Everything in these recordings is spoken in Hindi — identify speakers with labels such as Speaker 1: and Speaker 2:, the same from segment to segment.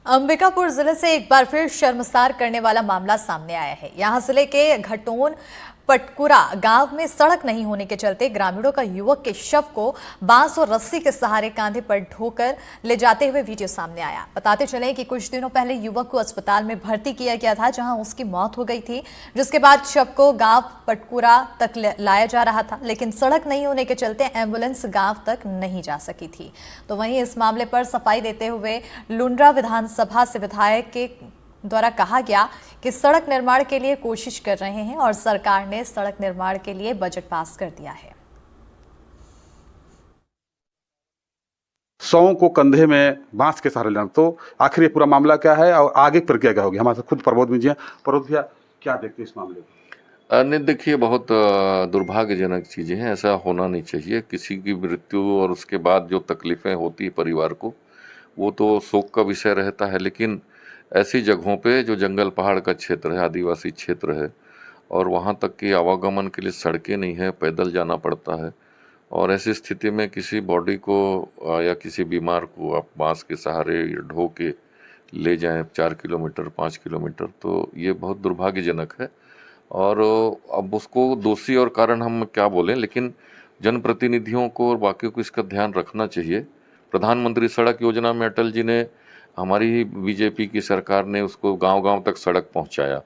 Speaker 1: अंबिकापुर जिले से एक बार फिर शर्मसार करने वाला मामला सामने आया है। यहां जिले के घटोन पटकुरा गांव में सड़क नहीं होने के चलते ग्रामीणों का युवक के शव को बांस और रस्सी के सहारे कांधे पर ढोकर ले जाते हुए वीडियो सामने आया। बताते चले कि कुछ दिनों पहले युवक को अस्पताल में भर्ती किया गया था, जहां उसकी मौत हो गई थी, जिसके बाद शव को गांव पटकुरा तक लाया जा रहा था, लेकिन सड़क नहीं होने के चलते एम्बुलेंस गांव तक नहीं जा सकी थी। तो वहीं इस मामले पर सफाई देते हुए लुंड्रा विधानसभा से विधायक के द्वारा कहा गया कि सड़क निर्माण के लिए कोशिश कर रहे हैं और सरकार ने सड़क निर्माण के लिए बजट पास कर दिया है।
Speaker 2: 100 को कंधे में बांस के सहारे लेना, तो आखिर ये पूरा मामला क्या है और आगे की प्रक्रिया क्या होगी? हमारे साथ खुद प्रबोध जी हैं। प्रबोध भैया, क्या देखते हैं इस मामले को?
Speaker 3: नहीं, देखिए, बहुत दुर्भाग्यजनक चीज़ें हैं। ऐसा होना नहीं चाहिए। किसी की मृत्यु और उसके बाद जो तकलीफ़ें होती है परिवार को, वो तो शोक का विषय रहता है। लेकिन ऐसी जगहों पे जो जंगल पहाड़ का क्षेत्र है, आदिवासी क्षेत्र है, और वहाँ तक की आवागमन के लिए सड़कें नहीं है, पैदल जाना पड़ता है, और ऐसी स्थिति में किसी बॉडी को या किसी बीमार को आप बांस के सहारे ढो के ले जाएं 4 किलोमीटर 5 किलोमीटर, तो ये बहुत दुर्भाग्यजनक है। और अब उसको दोषी और कारण हम क्या बोलें, लेकिन जनप्रतिनिधियों को और बाकियों को इसका ध्यान रखना चाहिए। प्रधानमंत्री सड़क योजना में अटल जी ने, हमारी ही बीजेपी की सरकार ने उसको गांव-गांव तक सड़क पहुंचाया,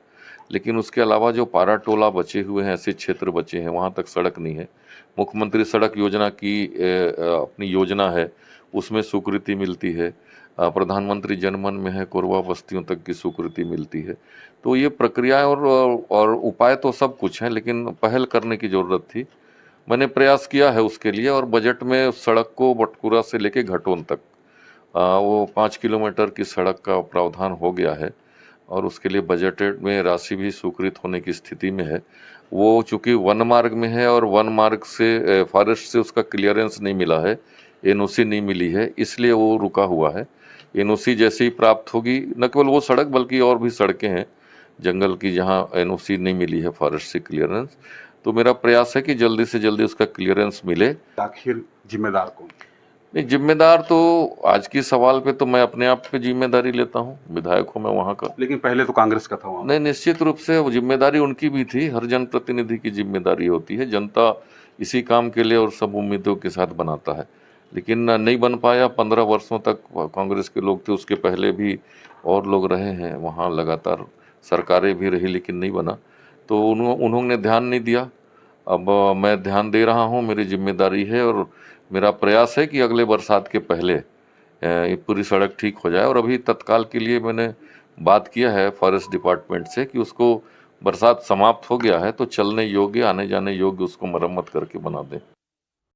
Speaker 3: लेकिन उसके अलावा जो पारा टोला बचे हुए हैं, ऐसे क्षेत्र बचे हैं, वहां तक सड़क नहीं है। मुख्यमंत्री सड़क योजना की अपनी योजना है, उसमें स्वीकृति मिलती है। प्रधानमंत्री जनमन में है, कोरबा बस्तियों तक की स्वीकृति मिलती है। तो ये प्रक्रिया और उपाय तो सब कुछ हैं, लेकिन पहल करने की ज़रूरत थी। मैंने प्रयास किया है उसके लिए, और बजट में सड़क को बटकुरा से लेके घटोन तक वो 5 किलोमीटर की सड़क का प्रावधान हो गया है, और उसके लिए बजटेड में राशि भी स्वीकृत होने की स्थिति में है। वो चूँकि वन मार्ग में है और वन मार्ग से फॉरेस्ट से उसका क्लियरेंस नहीं मिला है, एनओसी नहीं मिली है, इसलिए वो रुका हुआ है। एनओसी जैसे ही प्राप्त होगी, न केवल वो सड़क बल्कि और भी सड़कें हैं जंगल की जहाँ एनओसी नहीं मिली है, फॉरेस्ट से क्लियरेंस, तो मेरा प्रयास है कि जल्दी से जल्दी उसका क्लियरेंस मिले।
Speaker 2: आखिर जिम्मेदार कौन?
Speaker 3: नहीं, जिम्मेदार तो आज की सवाल पे तो मैं अपने आप पे जिम्मेदारी लेता हूँ, विधायक हूँ मैं वहाँ का।
Speaker 2: लेकिन पहले तो कांग्रेस का था वहाँ।
Speaker 3: नहीं, निश्चित रूप से वो जिम्मेदारी उनकी भी थी। हर जनप्रतिनिधि की जिम्मेदारी होती है। जनता इसी काम के लिए और सब उम्मीदों के साथ बनाता है, लेकिन नहीं बन पाया। 15 वर्षों तक कांग्रेस के लोग थे, उसके पहले भी और लोग रहे हैं वहाँ, लगातार सरकारें भी रही, लेकिन नहीं बना। तो उन्होंने ध्यान नहीं दिया। अब मैं ध्यान दे रहा हूँ, मेरी जिम्मेदारी है, और मेरा प्रयास है कि अगले बरसात के पहले ये पूरी सड़क ठीक हो जाए। और अभी तत्काल के लिए मैंने बात किया है फॉरेस्ट डिपार्टमेंट से कि उसको, बरसात समाप्त हो गया है तो चलने योग्य, आने जाने योग्य उसको मरम्मत करके बना दें।